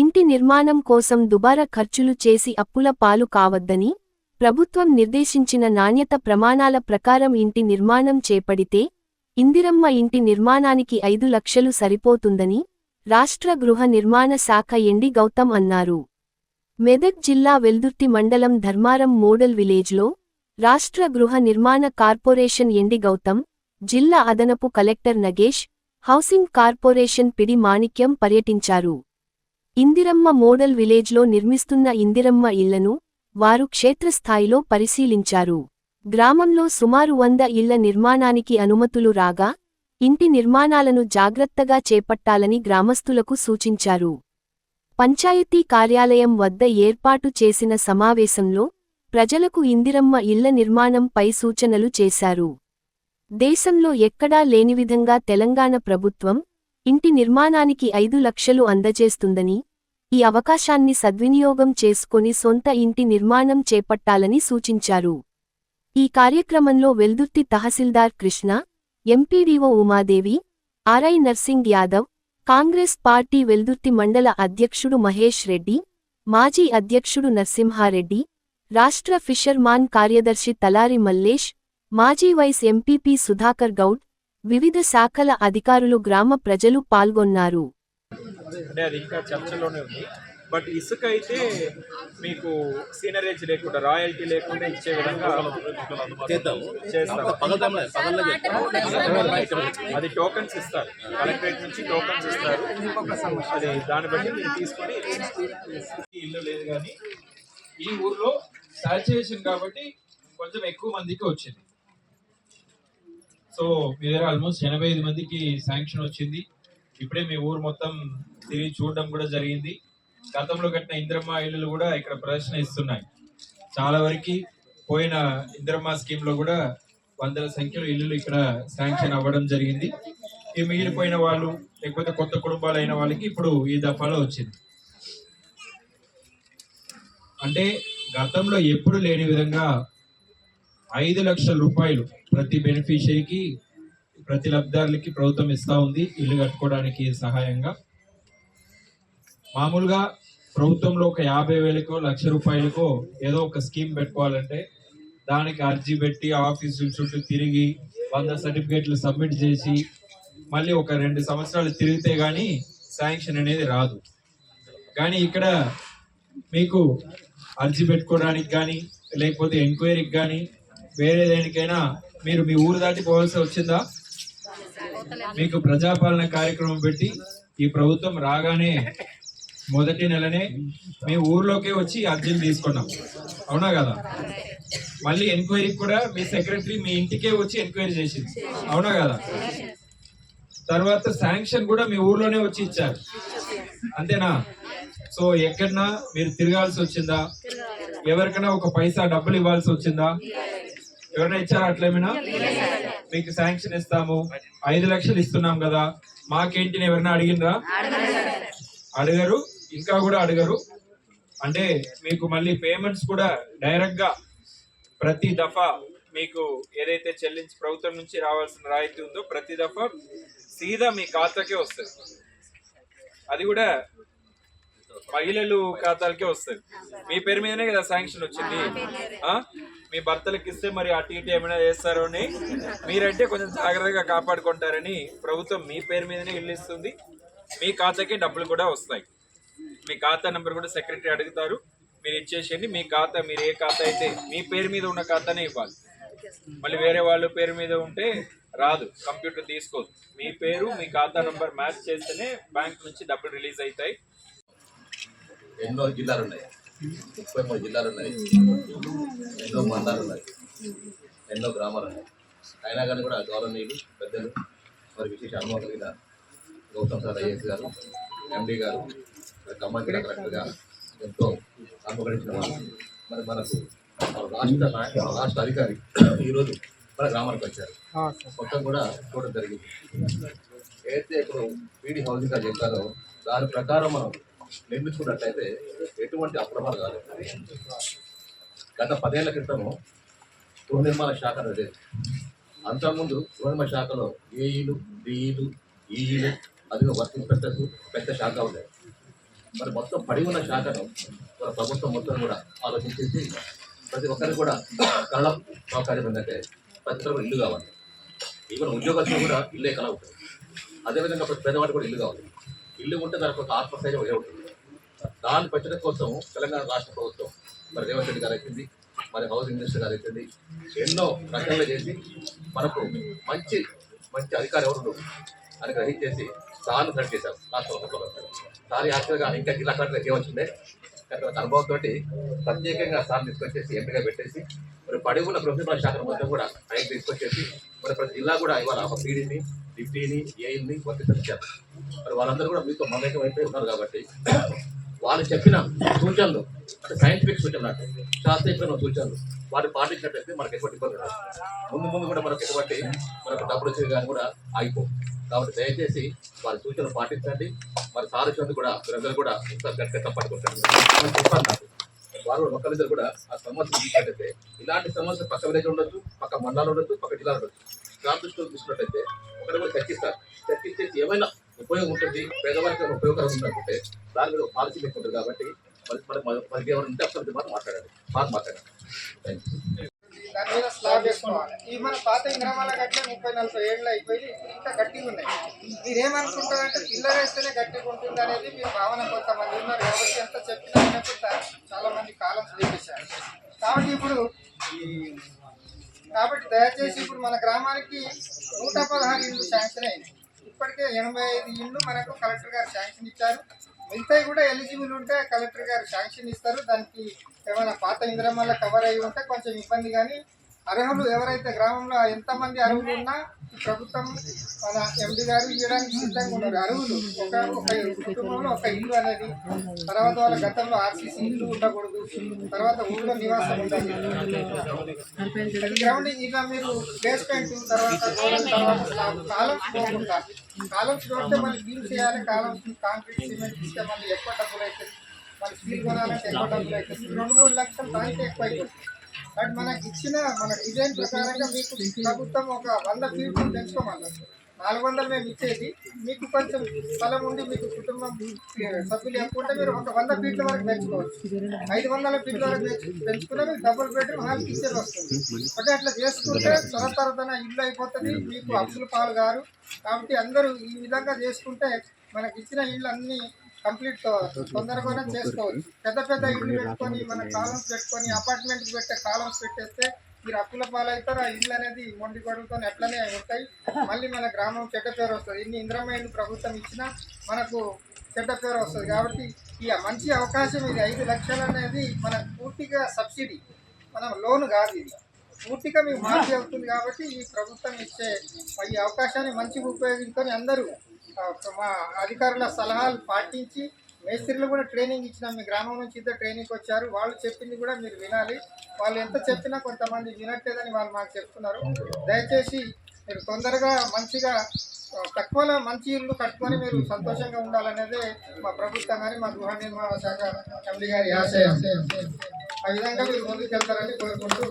ఇంటి నిర్మాణం కోసం దుబారా ఖర్చులు చేసి అప్పుల పాలు కావద్దని, ప్రభుత్వం నిర్దేశించిన నాణ్యత ప్రమాణాల ప్రకారం ఇంటి నిర్మాణం చేపడితే, ఇందిరమ్మ ఇంటి నిర్మాణానికి 5 లక్షలు సరిపోతుందని, రాష్ట్ర గృహ నిర్మాణ శాఖ ఎండి గౌతమ్ అన్నారు. మెదక్ జిల్లా వెల్దుర్తి మండలం ధర్మారం మోడల్ విలేజ్లో, రాష్ట్ర గృహ నిర్మాణ కార్పొరేషన్ ఎండి గౌతమ్, జిల్లా అదనపు కలెక్టర్ నగేష్, హౌసింగ్ కార్పొరేషన్ పిడి మాణిక్యం పర్యటించారు. ఇందిరమ్మ మోడల్ విలేజ్లో నిర్మిస్తున్న ఇందిరమ్మ ఇళ్లను వారు క్షేత్రస్థాయిలో పరిశీలించారు. గ్రామంలో సుమారు 100 ఇళ్ల నిర్మాణానికి అనుమతులు రాగా, ఇంటి నిర్మాణాలను జాగ్రత్తగా చేపట్టాలని గ్రామస్తులకు సూచించారు. పంచాయతీ కార్యాలయం వద్ద ఏర్పాటు చేసిన సమావేశంలో ప్రజలకు ఇందిరమ్మ ఇళ్ల నిర్మాణంపై సూచనలు చేశారు. దేశంలో ఎక్కడా లేనివిధంగా తెలంగాణ ప్రభుత్వం ఇంటి నిర్మాణానికి 5 లక్షలు అందజేస్తుందని, ఈ అవకాశాన్ని సద్వినియోగం చేసుకొని సొంత ఇంటి నిర్మాణం చేపట్టాలని సూచించారు. ఈ కార్యక్రమంలో Veldurthi tahsildar Krishna, MPDO Umadevi, RI Narsing Yadav, Congress party Veldurthi మండల అధ్యక్షుడు మహేష్ రెడ్డి, మాజీ అధ్యక్షుడు నరసింహారెడ్డి, రాష్ట్ర ఫిషర్మాన్ కార్యదర్శి తలారి మల్లేష్, మాజీ వైస్ ఎంపీపీ సుధాకర్ గౌడ్, వివిధ శాఖల అధికారులు గ్రామ ప్రజలు పాల్గొన్నారు. అది ఇంకా చర్చలోనే ఉంది. బట్ ఇసుక అయితే మీకు సీనరేజ్ లేకుండా, రాయల్టీ లేకుండా ఇచ్చే విధంగా చేస్తాం. అది టోకన్స్ ఇస్తారు, కలెక్టరేట్ నుంచి టోకన్స్ ఇస్తారు. అది దాన్ని బట్టి మీరు తీసుకొని ఇల్లు లేదు. కానీ ఈ ఊర్లో సాచురేషన్ కాబట్టి కొంచెం ఎక్కువ మందికి వచ్చింది. సో మీ దగ్గర ఆల్మోస్ట్ 85 మందికి శాంక్షన్ వచ్చింది. ఇప్పుడే మీ ఊరు మొత్తం తిరిగి చూడడం కూడా జరిగింది. గతంలో కట్టిన ఇందిరమ్మ ఇల్లులు కూడా ఇక్కడ ప్రదర్శన ఇస్తున్నాయి. చాలా వరకు పోయిన ఇందిరమ్మ స్కీమ్ లో కూడా 100ల సంఖ్యలో ఇల్లులు ఇక్కడ శాంక్షన్ అవ్వడం జరిగింది. ఈ మిగిలిపోయిన వాళ్ళు లేకపోతే కొత్త కుటుంబాలు అయిన వాళ్ళకి ఇప్పుడు ఈ దఫాలో వచ్చింది. అంటే గతంలో ఎప్పుడు లేని విధంగా 5 లక్షల రూపాయలు ప్రతి బెనిఫిషియరీకి, ప్రతి లబ్ధిదారులకి ప్రభుత్వం ఇస్తా ఉంది ఇల్లు కట్టుకోవడానికి సహాయంగా. మామూలుగా ప్రభుత్వంలో ఒక 50,000కో, 1,00,000 రూపాయలకో ఏదో ఒక స్కీమ్ పెట్టుకోవాలంటే దానికి అర్జీ పెట్టి ఆఫీసుల చుట్టూ తిరిగి 100 సర్టిఫికేట్లు సబ్మిట్ చేసి మళ్ళీ ఒక 2 సంవత్సరాలు తిరిగితే కానీ శాంక్షన్ అనేది రాదు. కానీ ఇక్కడ మీకు అర్జీ పెట్టుకోవడానికి కానీ లేకపోతే ఎంక్వైరీకి కానీ వేరే దేనికైనా మీరు మీ ఊరు దాటి పోవాల్సి వచ్చిందా? మీకు ప్రజాపాలన కార్యక్రమం పెట్టి ఈ ప్రభుత్వం రాగానే మొదటి నెలనే మీ ఊర్లోకే వచ్చి అర్జీలు తీసుకున్నాం, అవునా కదా? మళ్ళీ ఎంక్వైరీకి కూడా మీ సెక్రటరీ మీ ఇంటికే వచ్చి ఎంక్వైరీ చేసింది, అవునా కదా? తర్వాత శాంక్షన్ కూడా మీ ఊర్లోనే వచ్చి ఇచ్చారు, అంతేనా? సో ఎక్కడన్నా మీరు తిరగాల్సి వచ్చిందా? ఎవరికైనా ఒక పైసా డబ్బులు ఇవ్వాల్సి వచ్చిందా? ఎవరైనా ఇచ్చారా? అట్లేమైనా మీకు శాంక్షన్ ఇస్తాము, 5 లక్షలు ఇస్తున్నాం కదా, మాకేంటిని ఎవరైనా అడిగినరా? అడగరు, ఇంకా కూడా అడగరు. అంటే మీకు మళ్ళీ పేమెంట్స్ కూడా డైరెక్ట్ గా ప్రతి దఫా మీకు ఏదైతే చెల్లించి ప్రభుత్వం నుంచి రావాల్సిన రాయితీ ఉందో ప్రతి దఫా సీదా మీ ఖాతాకే వస్తుంది. అది కూడా మహిళలు ఖాతాలకే వస్తుంది. మీ పేరు మీదనే కదా శాంక్షన్ వచ్చింది. మీ భర్తలకు ఇస్తే మరి అటు ఇటు ఏమైనా చేస్తారో అని మీరంటే కొంచెం జాగ్రత్తగా కాపాడుకుంటారని ప్రభుత్వం మీ పేరు మీదనే ఇల్లు ఇస్తుంది. మీ ఖాతాకి డబ్బులు కూడా వస్తాయి. మీ ఖాతా నెంబర్ కూడా సెక్రటరీ అడుగుతారు, మీరు ఇచ్చేసేయండి. మీ ఖాతా, మీరు ఏ ఖాతా అయితే మీ పేరు మీద ఉన్న ఖాతానే ఇవ్వాలి. మళ్ళీ వేరే వాళ్ళ పేరు మీద ఉంటే రాదు, కంప్యూటర్ తీసుకోదు. మీ పేరు మీ ఖాతా నెంబర్ మ్యాచ్ చేస్తేనే బ్యాంక్ నుంచి డబ్బులు రిలీజ్ అవుతాయి. ఎన్నో జిల్లాలు ఉన్నాయి, 33 జిల్లాలు ఉన్నాయి, ఎన్నో మండలాలు ఉన్నాయి, ఎన్నో గ్రామాలు ఉన్నాయి. అయినా కానీ కూడా గౌరవనీయులు పెద్దలు మరి విశేష అనుభవం కలిగిన గౌతమ్ సార్ ఐఏఎస్ గారు, ఎండి గారు, ఖమ్మం జిల్లా కలెక్టర్ గారు ఎంతో అనుభవించిన వాళ్ళు. మరి మనకు రాష్ట్ర అధికారి ఈరోజు మన గ్రామానికి వచ్చారు, మొత్తం కూడా చూడడం జరిగింది. ఏదైతే ఇప్పుడు పీడీ హౌసింగ్ గారు చెప్పారో దాని ప్రకారం మనం నిర్మించుకున్నట్లయితే ఎటువంటి అప్రమాదాలు కాలేదు. గత 10 ఏళ్ల క్రితము గృహ నిర్మాణ శాఖ అనేది, అంతకుముందు గృహ నిర్మాణ శాఖలో ఏఈలు, డిఈలు, ఈఈలు, అది వర్క్ ఇన్స్పెక్టర్స్ పెద్ద శాఖ ఉండేది. మరి మొత్తం పడి ఉన్న శాఖను మన ప్రభుత్వం మొత్తం కూడా ఆలోచించేసి ప్రతి ఒక్కరికి కూడా కళ సౌకర్యం ఏంటంటే ప్రతి ఒక్కరు ఇల్లు కావాలి. ఈవెన్ ఉద్యోగస్తులు కూడా ఇల్లే కళ ఉంటుంది. అదేవిధంగా ప్రతి పేదవాడు కూడా ఇల్లు కావాలి. ఇల్లు ఉంటే దానికి ఒక ఆత్మస్థైర్యం వేరే ఉంటుంది. దాన్ని పెంచడం కోసం తెలంగాణ రాష్ట్ర ప్రభుత్వం మరి రేవంత్ రెడ్డి గారు అయిపోయింది, మరి హౌసింగ్ మినిస్టర్ గారు అయిపోయింది, ఎన్నో రచనలు చేసి మనకు మంచి మంచి అధికారం ఎవరు అని గ్రహించేసి సార్లు సెలెక్ట్ చేశారు రాష్ట్ర ప్రభుత్వం. సార్ యాక్చువల్గా ఇంకా జిల్లా కలెక్టర్ ఏమొచ్చిందే కానీ అనుభవంతో ప్రత్యేకంగా సార్లు తీసుకొచ్చేసి ఎంపీగా పెట్టేసి మరి పడి ఉన్న ప్రభుత్వ శాఖ మొత్తం కూడా ఆయన తీసుకొచ్చేసి మరి ప్రతి జిల్లా కూడా ఇవాళ ఒక పీడీని, డిప్టీని, ఏఈని వర్తించారు. మరి వాళ్ళందరూ కూడా మీతో మమేకం అయిపోయి ఉన్నారు కాబట్టి వాళ్ళు చెప్పిన సూచనలు అంటే సైంటిఫిక్ సూచనలు అంటే శాస్త్రీయమైన సూచనలు వాటిని పాటించినట్లయితే మనకు ఎటువంటి ఇబ్బంది రాదు. ముందు కూడా మనకు ఎటువంటి మనకు డబ్బులు వచ్చేది కానీ కూడా ఆగిపోవు. కాబట్టి దయచేసి వారి సూచనలు పాటించండి. మరి సారథ్యం కూడా మీరందరూ కూడా గట్టిగా పట్టుకుంటారు. చెప్పాలి నాకు వారు ఒక్కరిద్దరు కూడా ఆ సమస్యలు తీసుకున్నట్టయితే ఇలాంటి సమస్యలు పక్క విలేజ్ ఉండొచ్చు, పక్క మండలాలు ఉండొచ్చు, పక్క జిల్లాలు ఉండొచ్చు. గ్రామ దృష్టిలో తీసుకున్నట్టయితే ఒకటి కూడా చర్చిస్తారు. చర్చించేసి ఏమైనా ఉపయోగం ఉంటుంది, పేదవారికి ఉపయోగకరం ఉందనుకుంటే దాని మీద పాలసీ మీకు ఉంటుంది. కాబట్టి మనకి ఎవరు ఉంటే అప్పుడు మాత్రం మాట్లాడాలి. Thank you. దాని మీద స్లాబ్ వేసుకోవాలి. ఈ మన పాత గ్రామాల గట్లే 30-40 ఏళ్ళు అయిపోయి ఇంకా గట్టిగా ఉన్నాయి. మీరేమనుకుంటారంటే పిల్లర్ వేస్తేనే గట్టిగా ఉంటుంది అనేది మీ భావన. కొంతమంది ఉన్నారు కాబట్టి ఎంత చెప్పినా వినకుండా చాలా మంది కాలం చూపించారు. కాబట్టి దయచేసి ఇప్పుడు మన గ్రామానికి 116 ఇళ్ళు శాంక్షన్ అయినాయి. ఇప్పటికే 85 ఇళ్ళు మనకు కలెక్టర్ గారు శాంక్షన్ ఇచ్చారు. మిగతాయి కూడా ఎలిజిబుల్ ఉంటే కలెక్టర్ గారు శాంక్షన్ ఇస్తారు. దానికి ఏమైనా పాత ఇంద్రమల్ల కవర్ అయ్యి ఉంటే కొంచెం ఇబ్బంది, కానీ అర్హులు ఎవరైతే గ్రామంలో ఎంతమంది అర్హులు ఉన్నా ఈ ప్రభుత్వం మన ఎండి గారు ఇవ్వడానికి సిద్ధంగా ఉన్నారు. అర్హులు ఒక కుటుంబంలో ఒక ఇల్లు అనేది, తర్వాత వాళ్ళ గతంలో ఆర్సీసీ ఇల్లు ఉండకూడదు, తర్వాత ఊళ్ళో నివాసం ఉండాలి. గ్రౌండింగ్ ఇలా మీరు బేస్మెంట్ తర్వాత కాలమ్స్ పోకుండా కాలమ్స్ కొడితే మళ్ళీ బీమ్ చేయాలి. కాలమ్స్ కాంక్రీట్ సిమెంట్ ఇస్తే మళ్ళీ ఎక్కువ డబ్బులు అవుతుంది. మళ్ళీ స్టీల్ కొనాలంటే ఎక్కువ డబ్బులు అవుతుంది. 2-3 లక్షలు దానికి ఎక్కువ అయిపోతుంది. బట్ మనకి ఇచ్చిన మన డిజైన్ ప్రకారంగా మీకు ప్రభుత్వం ఒక 100 ఫీట్లు పెంచుకోమన్నారు. 400 మేము ఇచ్చేది. మీకు కొంచెం స్థలం ఉండి మీకు కుటుంబం సభ్యులు ఎక్కువ ఉంటే మీరు ఒక 100 ఫీట్ల వరకు పెంచుకోవచ్చు. 500 ఫీట్ల వరకు పెంచుకున్నా మీకు డబుల్ బెడ్రూమ్ హాల్ కిచెన్ వస్తుంది. అంటే అట్లా చేసుకుంటే త్వరతన ఇల్లు అయిపోతుంది, మీకు అప్పులు పాలు గారు. కాబట్టి అందరూ ఈ విధంగా చేసుకుంటే మనకి ఇచ్చిన ఇళ్ళు అన్నీ కంప్లీట్ తొందరగానే చేసుకోవచ్చు. పెద్ద ఇల్లు పెట్టుకొని మన కాలమ్స్ పెట్టుకొని అపార్ట్మెంట్కి పెట్టే కాలమ్స్ పెట్టేస్తే మీరు అప్పుల పాలవుతారు. ఆ ఇల్లు అనేది మొండి గడువుతో ఎట్లనే ఉంటాయి. మళ్ళీ మన గ్రామం చెడ్డ పేరు వస్తుంది. ఇన్ని ఇంద్రమ్మ ఇల్లు ప్రభుత్వం ఇచ్చినా మనకు చెడ్డ పేరు వస్తుంది. కాబట్టి ఈ మంచి అవకాశం ఇది. 5 లక్షలు అనేది మన పూర్తిగా సబ్సిడీ, మనం లోన్ కాదు. ఇది పూర్తిగా మీకు మాఫీ అవుతుంది. కాబట్టి ఈ ప్రభుత్వం ఇచ్చే ఈ అవకాశాన్ని మంచిగా ఉపయోగించుకొని అందరూ మా అధికారుల సలహాలు పాటించి, మేస్త్రీలు కూడా ట్రైనింగ్ ఇచ్చినాం. మీ గ్రామం నుంచి ఇద్దరు ట్రైనింగ్కి వచ్చారు. వాళ్ళు చెప్పింది కూడా మీరు వినాలి. వాళ్ళు ఎంత చెప్పినా కొంతమంది వినట్లేదని వాళ్ళు మాకు చెప్తున్నారు. దయచేసి మీరు తొందరగా మంచిగా తక్కువలో మంచి ఇల్లు కట్టుకొని మీరు సంతోషంగా ఉండాలనేదే మా ప్రభుత్వం కానీ మా గృహ నిర్మాణ శాఖ ఎండి గారి ఆశయం. ఆ విధంగా మీరు ముందుకు వెళ్తారని కోరుకుంటూ